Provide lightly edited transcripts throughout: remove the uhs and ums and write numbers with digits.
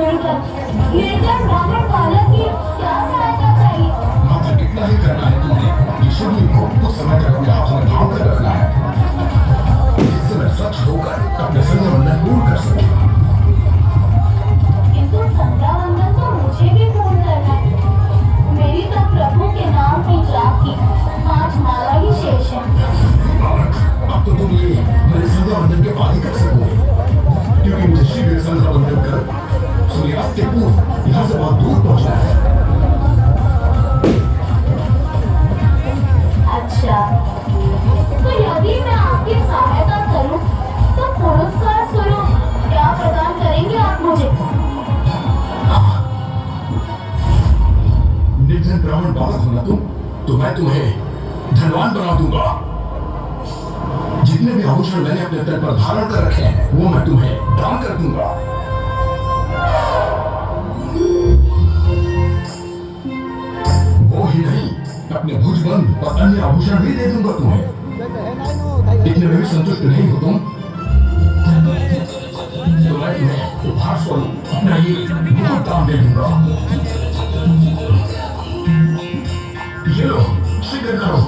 दुर्गम निर्जन ब्राह्मण बालक की क्या सहायता चाहिए? मात्र कितना ही करना है तुम्हें कि शिवलिंग को कुछ समय तक अपने हाथों में थाम कर रखना है, जिससे मैं स्वच्छ होकर अपने संध्या वंदन पूर्ण कर सकूं। किंतु संध्या वंदन तो मुझे भी पूर्ण करना है। मेरी तो प्रभु के नाम की जाप की 5 माला ही शेष है। बालक, अब तो तुम ये मेरे संध्या वंदन के बाद ही कर सकोगे, क्योंकि मुझे शीघ्र संध्या वंदन कर सूर्यास्त के पूर्व यहाँ से बहुत दूर पहुंचना है। अच्छा, तो यदि मैं आपकी सहायता करूं, तो पुरस्कार स्वरूप क्या प्रदान करेंगे आप मुझे? निर्धन ब्राह्मण बालक हो ना तुम, तो मैं तुम्हें धनवान बना दूंगा। जितने भी आभूषण मैंने अपने तन पर धारण कर रखे हैं, वो मैं तुम्हें दान कर दूंगा। वो ही नहीं, अपने भुजबंद और अन्य आभूषण भी दे दूंगा तुम्हें। इतने में भी संतुष्ट नहीं हो तुम, तो मैं तुम्हें उपहार स्वरूप अपना ये मुकुट दान दे दूंगा। ये लो, शीघ्र करो।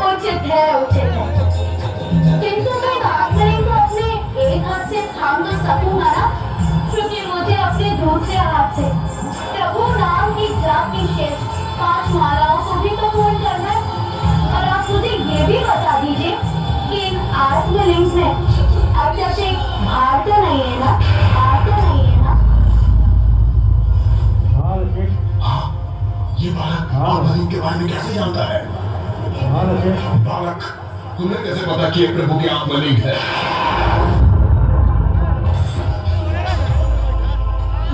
उचित है, उचित है। किंतु मैं नागरिक को अपने एक हाथ से थाम तो सकूंगा ना, क्योंकि मुझे अपने दूसरे हाथ से प्रभु नाम की जाप की शेष 5 मालाओं को भी तो पूर्ण करना है। और आप मुझे ये भी बता दीजिए कि इन आत्मलिंग में अत्यधिक भार तो नहीं है ना? भार तो नहीं है ना? हाँ, ये बालक आत्मलिंग के बारे में कैसे जानता है? बालक, तुम्हें कैसे पता कि ये प्रभु की आत्मलिंग है?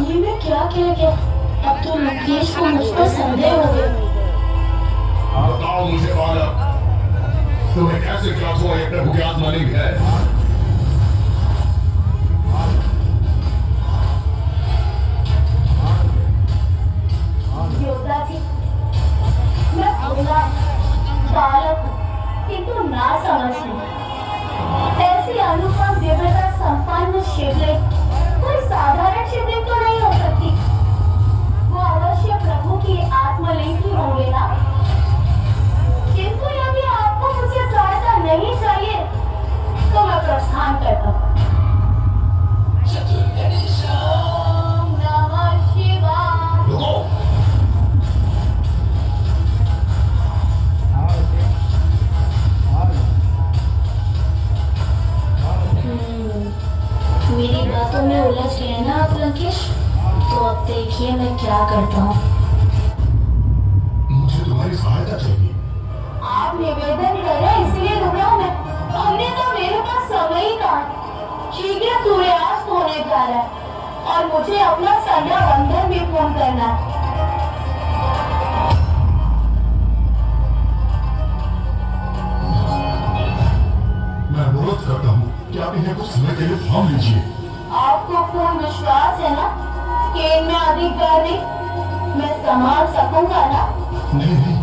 ये मैं क्या कह गया? अब तो मुकेश को मुझ पर संदेह हो गया। बताओ मुझे बालक, तुम्हें कैसे ज्ञात हुआ ये प्रभु की आत्मलिंग है? योद्धा जी, मैं भोला बालक हूँ, किंतु ना समझ हूँ। ऐसी अनुपम दिव्यता संपन्न शिवलिंग कोई साधारण शिवलिंग तो नहीं हो सकती। वो अवश्य प्रभु की आत्मलिंग ही होंगे ना? किंतु यदि आपको मुझसे सहायता नहीं चाहिए, तो मैं प्रस्थान करता हूँ। नमः शिवाय। रुको। मेरी बातों में उलझ गए ना आप लंकेश? तो अब देखिए मैं क्या करता हूँ। मुझे तुम्हारी सहायता चाहिए। आप निवेदन कर रहे हैं इसलिए रुका हूँ मैं। हमने तो मेरे पास समय ही कहा। शीघ्र सूर्यास्त होने जा रहा है और मुझे अपना संध्या वंदन भी पूर्ण करना है। मैं अनुरोध करता हूँ कि आप इन्हें कुछ समय के लिए थाम लीजिए। आपको पूर्ण विश्वास है ना कि इनमें अधिक भार नहीं, मैं संभाल सकूंगा ना? नहीं नहीं,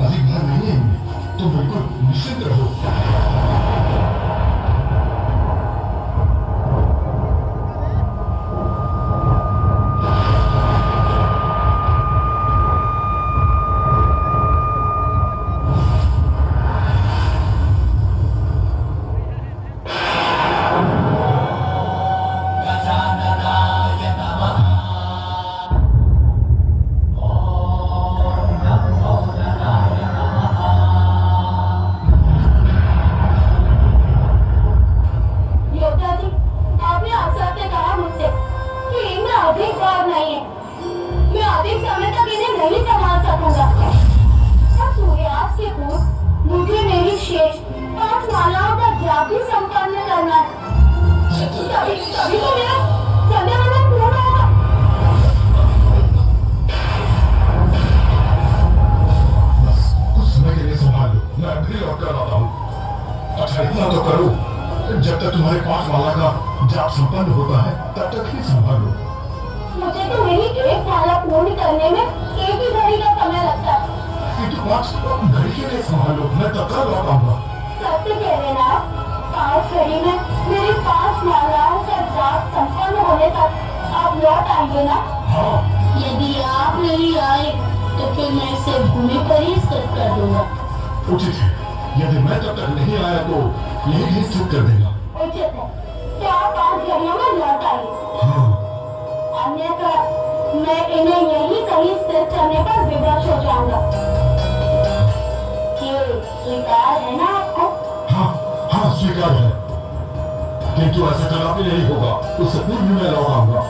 अधिक भार नहीं है इनमें, तुम बिल्कुल निश्चिंत रहो। जब तक तुम्हारे 5 माला का जाप संपन्न होता है तब तक ही संभालो। मुझे तो मेरी एक माला पूर्ण करने में एक ही घड़ी का समय लगता है। किंतु 5 घड़ी के लिए संभालो, मैं तत्काल लौट आऊंगा। सत्य कह रहे ना? 5 घड़ी में मेरी 5 मालाओं का जाप संपन्न होने तक आप लौट आएंगे ना? हाँ। यदि आप नहीं आए तो फिर मैं इसे भूमि पर ही स्थित कर दूंगा। उचित है। यदि मैं तब तक नहीं आया तो यही कहीं स्थित कर देगा। उचित है कि आप 5 घड़ियों में लौट आइए। हाँ। अन्यथा मैं इन्हें यही कहीं स्थित करने पर विवश हो जाऊंगा। ये स्वीकार है ना आपको? हाँ हाँ स्वीकार है, किंतु ऐसा कदापि नहीं होगा। उससे पूर्व मैं लौट आऊंगा।